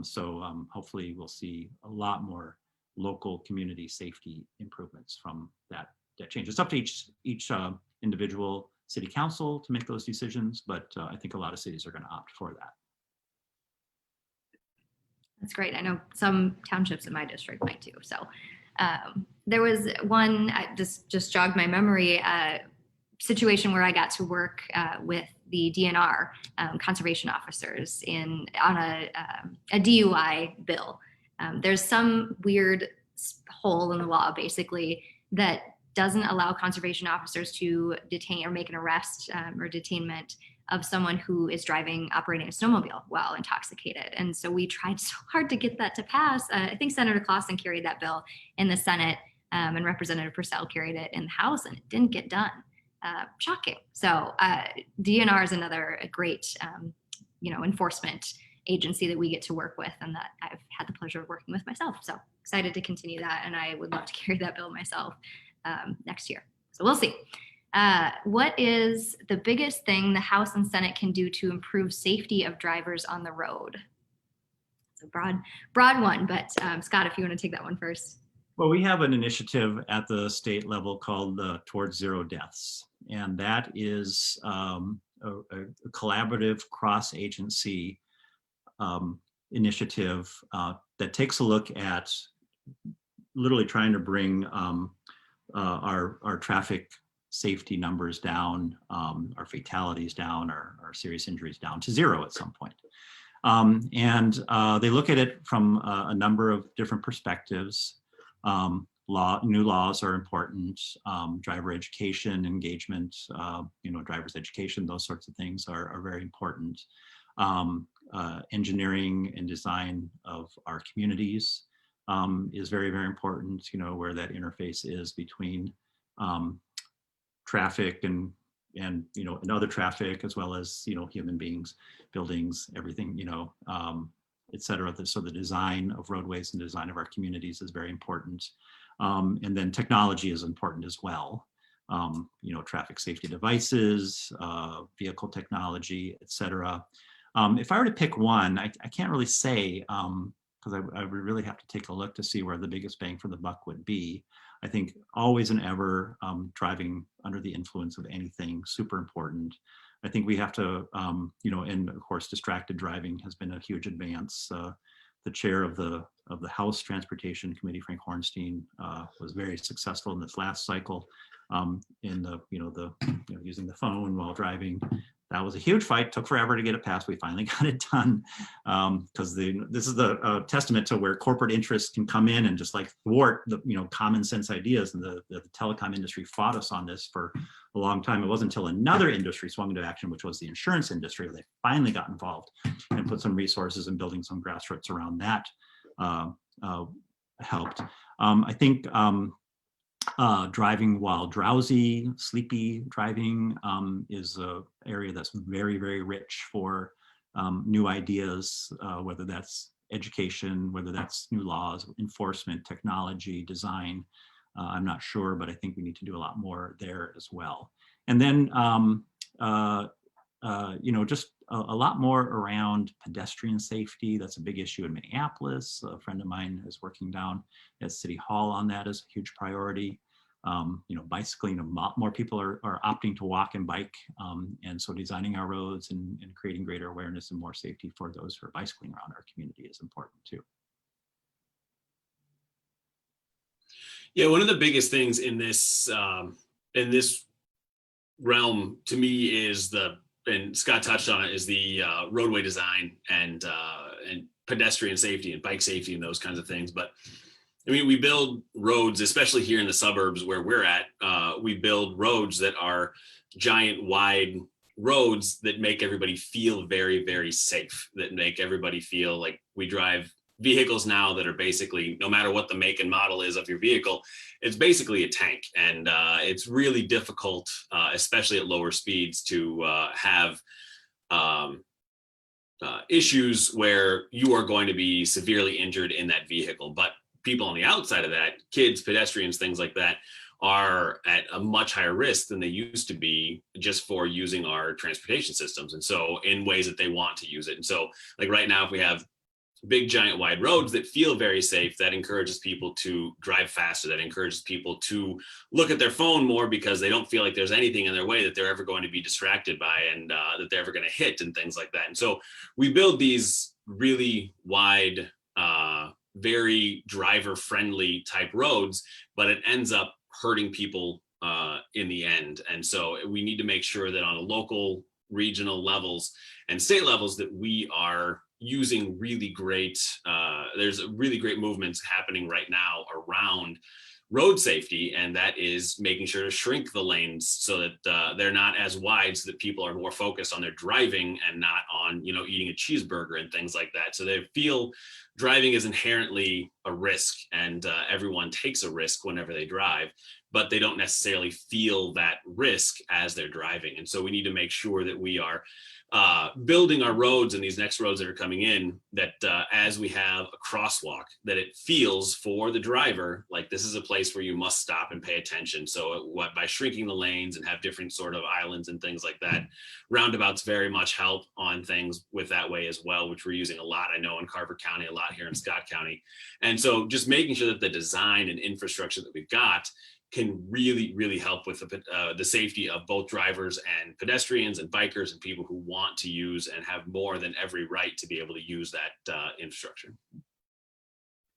So hopefully we'll see a lot more local community safety improvements from that change. It's up to each individual city council to make those decisions, but I think a lot of cities are going to opt for that. That's great. I know some townships in my district might too. So there was one, just jogged my memory, situation where I got to work with the DNR conservation officers on a DUI bill. There's some weird hole in the law, basically, that doesn't allow conservation officers to detain or make an arrest or detainment of someone who is operating a snowmobile while intoxicated. And so we tried so hard to get that to pass. I think Senator Clausen carried that bill in the Senate, and Representative Purcell carried it in the House, and it didn't get done. Shocking. So DNR is another great, enforcement agency that we get to work with, and that I've had the pleasure of working with myself. So excited to continue that, and I would love to carry that bill myself next year. So we'll see. What is the biggest thing the House and Senate can do to improve safety of drivers on the road? It's a broad one, but Scott, if you want to take that one first. Well, we have an initiative at the state level called Towards Zero Deaths, and that is a collaborative cross-agency initiative that takes a look at literally trying to bring our traffic safety numbers down, our fatalities down, our serious injuries down to zero at some point. And they look at it from a number of different perspectives. New laws are important. Driver education, engagement, driver's education, those sorts of things are very important. Engineering and design of our communities is very, very important, where that interface is between traffic and other traffic, as well as, human beings, buildings, everything, et cetera. So the design of roadways and design of our communities is very important. And then technology is important as well. You know, traffic safety devices, vehicle technology, et cetera. If I were to pick one, I can't really say, because I would really have to take a look to see where the biggest bang for the buck would be. I think always and ever driving under the influence of anything, super important. I think we have to, you know, and of course, distracted driving has been a huge advance. The chair of the House Transportation Committee, Frank Hornstein, was very successful in this last cycle in the, using the phone while driving. That was a huge fight, took forever to get it passed. We finally got it done because this is the testament to where corporate interests can come in and just like thwart the, common sense ideas. And the telecom industry fought us on this for a long time. It wasn't until another industry swung into action, which was the insurance industry, where they finally got involved and put some resources and building some grassroots around that helped. I think driving while drowsy, sleepy driving is an area that's very, very rich for new ideas, whether that's education, whether that's new laws, enforcement, technology, design. I'm not sure, but I think we need to do a lot more there as well. And then, just a lot more around pedestrian safety. That's a big issue in Minneapolis. A friend of mine is working down at City Hall on that as a huge priority. Bicycling, more people are opting to walk and bike. And so designing our roads and creating greater awareness and more safety for those who are bicycling around our community is important too. Yeah, one of the biggest things in this realm to me is and Scott touched on it, is the roadway design and pedestrian safety and bike safety and those kinds of things. But I mean, we build roads, especially here in the suburbs where we're at, we build roads that are giant wide roads that make everybody feel very, very safe, that make everybody feel like we drive vehicles now that are basically, no matter what the make and model is of your vehicle, it's basically a tank. And it's really difficult, especially at lower speeds, to have issues where you are going to be severely injured in that vehicle. But people on the outside of that, kids, pedestrians, things like that, are at a much higher risk than they used to be just for using our transportation systems. And so in ways that they want to use it. And so like right now, if we have big, giant, wide roads that feel very safe, that encourages people to drive faster, that encourages people to look at their phone more because they don't feel like there's anything in their way that they're ever going to be distracted by and that they're ever going to hit and things like that. And so we build these really wide, very driver-friendly type roads, but it ends up hurting people in the end. And so we need to make sure that on a local, regional levels and state levels that we are using really great, there's really great movements happening right now around road safety, and that is making sure to shrink the lanes so that they're not as wide, so that people are more focused on their driving and not on, eating a cheeseburger and things like that. So they feel driving is inherently a risk, and everyone takes a risk whenever they drive, but they don't necessarily feel that risk as they're driving. And so we need to make sure that we are building our roads and these next roads that are coming in, that as we have a crosswalk, that it feels for the driver like this is a place where you must stop and pay attention. So by shrinking the lanes and have different sort of islands and things like that, roundabouts very much help on things with that way as well, which we're using a lot, I know, in Carver County, a lot here in Scott County. And so just making sure that the design and infrastructure that we've got can really, really help with the safety of both drivers and pedestrians and bikers and people who want to use and have more than every right to be able to use that infrastructure.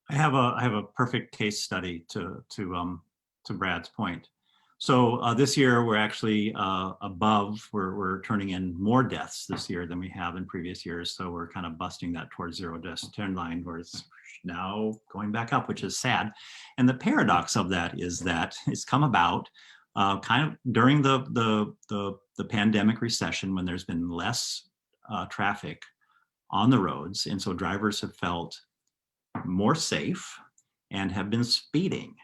I have a perfect case study to Brad's point. So this year we're actually we're turning in more deaths this year than we have in previous years. So we're kind of busting that towards zero deaths trend line, where it's now going back up, which is sad. And the paradox of that is that it's come about kind of during the pandemic recession, when there's been less traffic on the roads. And so drivers have felt more safe and have been speeding.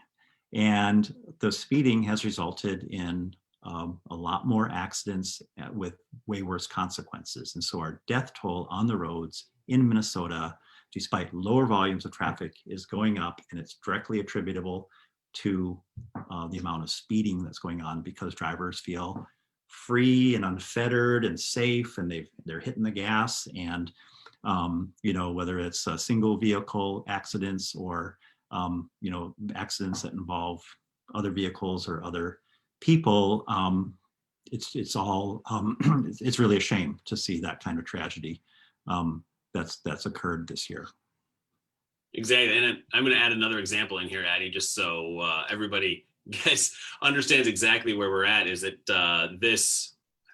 And the speeding has resulted in a lot more accidents with way worse consequences. And so our death toll on the roads in Minnesota despite lower volumes of traffic, is going up, and it's directly attributable to the amount of speeding that's going on, because drivers feel free and unfettered and safe, and they're hitting the gas. And you know, whether it's single vehicle accidents or you know, accidents that involve other vehicles or other people, it's all it's really a shame to see that kind of tragedy that's occurred this year. Exactly. And I'm going to add another example in here, Addie, just so everybody understands exactly where we're at, is that I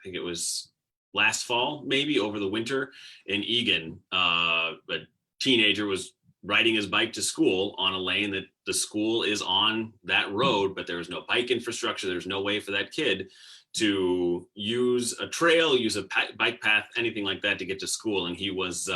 think it was last fall, maybe over the winter in Egan, a teenager was riding his bike to school on a lane that the school is on that road, but there was no bike infrastructure. There's no way for that kid to use a trail, use a bike path, anything like that to get to school. And he was,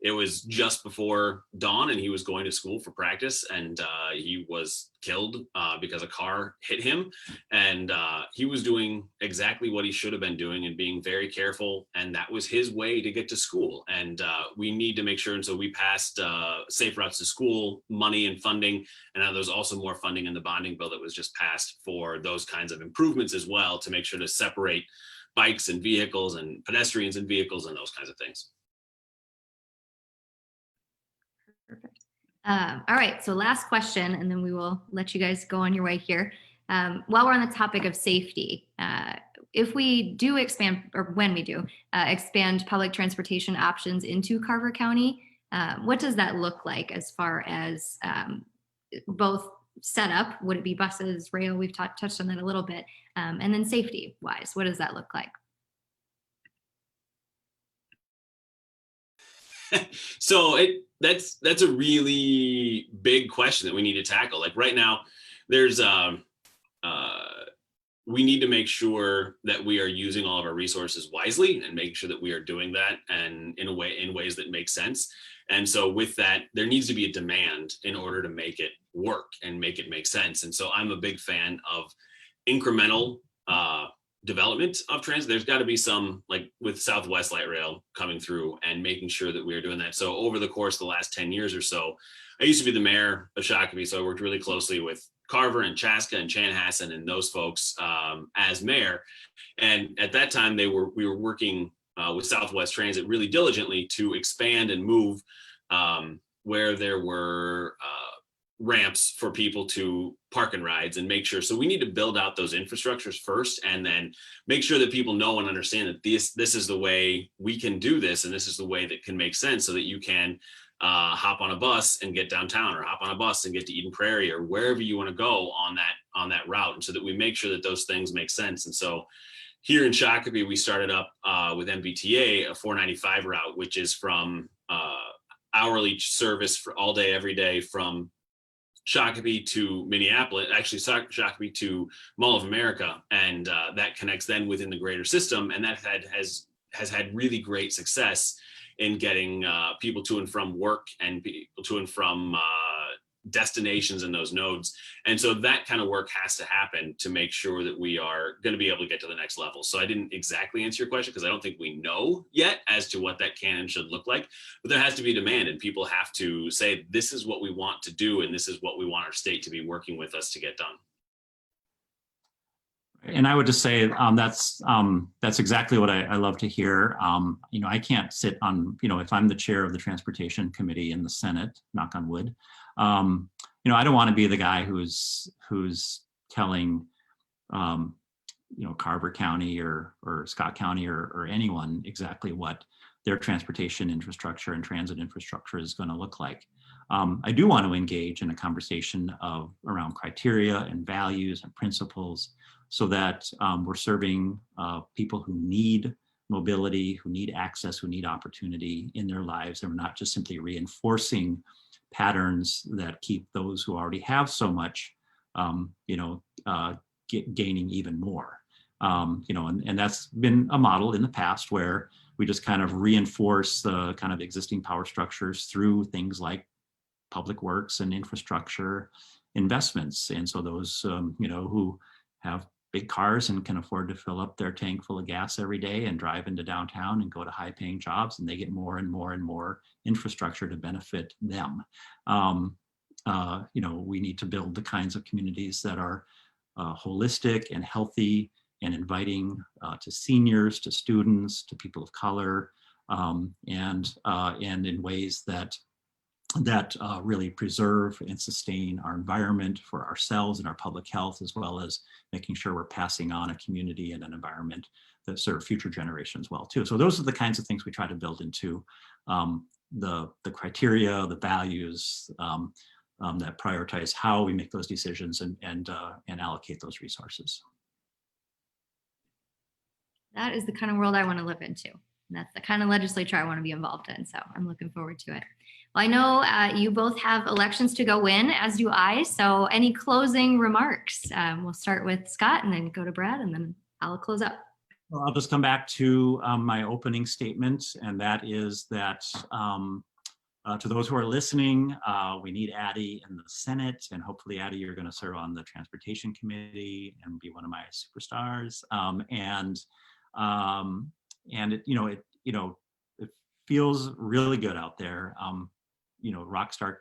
it was just before dawn, and he was going to school for practice, and he was killed because a car hit him. And he was doing exactly what he should have been doing and being very careful. And that was his way to get to school. And we need to make sure. And so we passed Safe Routes to School money and funding. And now there's also more funding in the bonding bill that was just passed for those kinds of improvements as well, to make sure to separate bikes and vehicles and pedestrians and vehicles and those kinds of things. Perfect. All right, so last question, and then we will let you guys go on your way here. While we're on the topic of safety, if we do expand, or when we do expand public transportation options into Carver County, what does that look like as far as both setup? Would it be buses, rail? We've touched on that a little bit. And then safety wise, what does that look like? So that's a really big question that we need to tackle. Like right now, there's we need to make sure that we are using all of our resources wisely and making sure that we are doing that and in ways that make sense. And so with that, there needs to be a demand in order to make it work and make it make sense. And so I'm a big fan of incremental development of transit. There's got to be some, like with Southwest Light Rail coming through and making sure that we're doing that. So over the course of the last 10 years or so, I used to be the mayor of Shakopee, so I worked really closely with Carver and Chaska and Chanhassen and those folks as mayor. And at that time, we were working with Southwest Transit really diligently to expand and move where there were ramps for people to park and rides and make sure. So we need to build out those infrastructures first, and then make sure that people know and understand that this is the way we can do this, and this is the way that can make sense, so that you can hop on a bus and get downtown, or hop on a bus and get to Eden Prairie, or wherever you want to go on that route, and so that we make sure that those things make sense. And so here in Shakopee, we started up with MBTA a 495 route, which is from hourly service for all day, every day from Shakopee to Minneapolis, actually Shakopee to Mall of America, and that connects then within the greater system, and that has had really great success in getting people to and from work and people to and from destinations in those nodes. And so that kind of work has to happen to make sure that we are going to be able to get to the next level. So I didn't exactly answer your question because I don't think we know yet as to what that can and should look like, but there has to be demand, and people have to say, this is what we want to do, and this is what we want our state to be working with us to get done. And I would just say that's exactly what I love to hear. You know, I can't sit on, you know, if I'm the chair of the Transportation Committee in the Senate, knock on wood, you know, I don't want to be the guy who's telling, you know, Carver County or Scott County or anyone exactly what their transportation infrastructure and transit infrastructure is going to look like. I do want to engage in a conversation around criteria and values and principles, so that we're serving people who need mobility, who need access, who need opportunity in their lives, and we're not just simply reinforcing patterns that keep those who already have so much, you know, gaining even more. You know, and that's been a model in the past where we just kind of reinforce the kind of existing power structures through things like public works and infrastructure investments. And so those, you know, who have big cars and can afford to fill up their tank full of gas every day and drive into downtown and go to high paying jobs, and they get more and more and more infrastructure to benefit them. We need to build the kinds of communities that are holistic and healthy and inviting to seniors, to students, to people of color, and in ways that really preserve and sustain our environment for ourselves and our public health, as well as making sure we're passing on a community and an environment that serve future generations well too. So those are the kinds of things we try to build into the criteria, the values that prioritize how we make those decisions and allocate those resources. That is the kind of world I want to live into. And that's the kind of legislature I want to be involved in. So I'm looking forward to it. Well, I know you both have elections to go win, as do I. So any closing remarks? We'll start with Scott and then go to Brad, and then I'll close up. Well, I'll just come back to my opening statement, and that is that to those who are listening, we need Addie in the Senate, and hopefully, Addie, you're going to serve on the Transportation Committee and be one of my superstars. And it feels really good out there. Rock star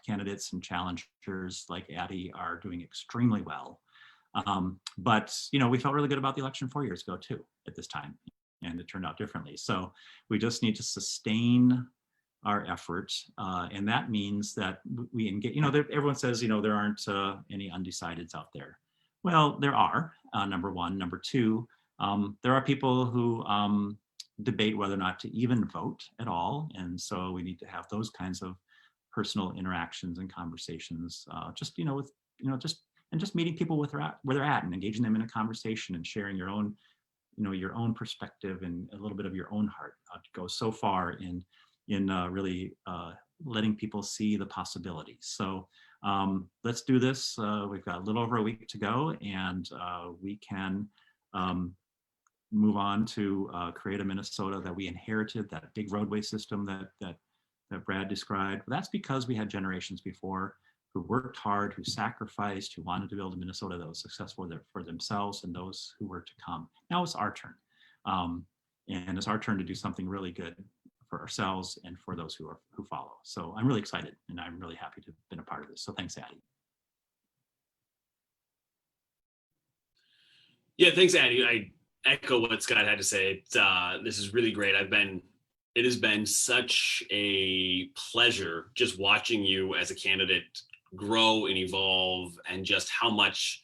candidates and challengers like Addie are doing extremely well. But we felt really good about the election 4 years ago too at this time, and it turned out differently. So we just need to sustain our efforts, and that means that we engage. Everyone says there aren't any undecideds out there. Well, there are. Number one. Number two, there are people who debate whether or not to even vote at all, and so we need to have those kinds of personal interactions and conversations. Just meeting people where they're at and engaging them in a conversation and sharing your own perspective and a little bit of your own heart goes so far in really letting people see the possibilities. So let's do this. We've got a little over a week to go, and we can move on to create a Minnesota that we inherited, that big roadway system that Brad described. That's because we had generations before who worked hard, who sacrificed, who wanted to build a Minnesota that was successful for themselves and those who were to come. Now it's our turn. And it's our turn to do something really good for ourselves and for those who follow. So I'm really excited, and I'm really happy to have been a part of this. So thanks, Addie. Yeah, thanks, Addie. I echo what Scott had to say. This is really great. It has been such a pleasure just watching you as a candidate grow and evolve, and just how much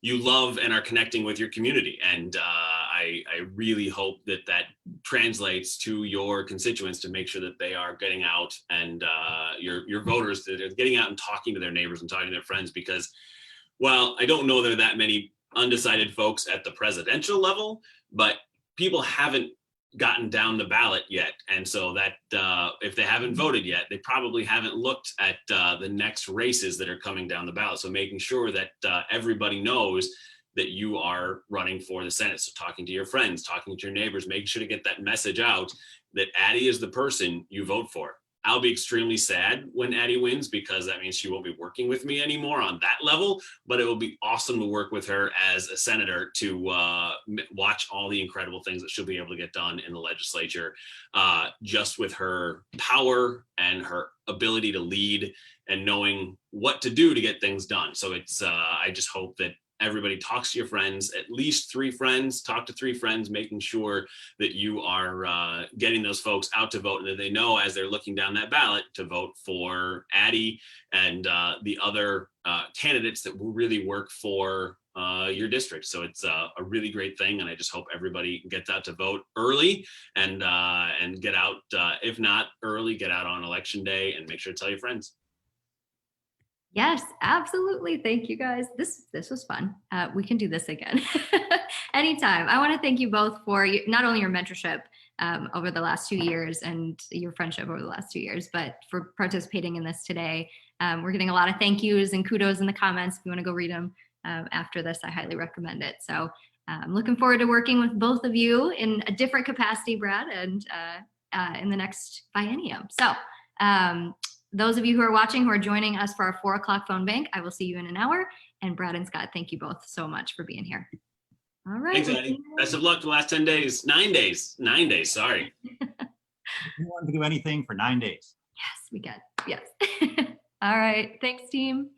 you love and are connecting with your community. And I really hope that translates to your constituents, to make sure that they are getting out, and your voters, that are getting out and talking to their neighbors and talking to their friends. Because while I don't know there are that many undecided folks at the presidential level, but people haven't gotten down the ballot yet. And so that if they haven't voted yet, they probably haven't looked at the next races that are coming down the ballot. So making sure that everybody knows that you are running for the Senate. So talking to your friends, talking to your neighbors, making sure to get that message out that Addie is the person you vote for. I'll be extremely sad when Addie wins, because that means she won't be working with me anymore on that level, but it will be awesome to work with her as a senator to watch all the incredible things that she'll be able to get done in the legislature, just with her power and her ability to lead and knowing what to do to get things done. So I just hope that everybody talks to your friends, at least 3 friends, talk to 3 friends, making sure that you are getting those folks out to vote, and that they know as they're looking down that ballot to vote for Addie and the other candidates that will really work for your district. So it's a really great thing, and I just hope everybody gets out to vote early and get out, if not early, get out on election day, and make sure to tell your friends. Yes, absolutely. Thank you, guys. This was fun. We can do this again anytime. I want to thank you both for not only your mentorship over the last 2 years and your friendship over the last 2 years, but for participating in this today. We're getting a lot of thank yous and kudos in the comments. If you want to go read them after this, I highly recommend it. So I'm looking forward to working with both of you in a different capacity, Brad, and in the next biennium. So those of you who are watching, who are joining us for our 4 o'clock phone bank, I will see you in an hour. And Brad and Scott, thank you both so much for being here. All right. Thanks, Addie. Best of luck the last 10 days. 9 days. 9 days. Sorry. You want to do anything for 9 days. Yes, we get. Yes. All right. Thanks, team.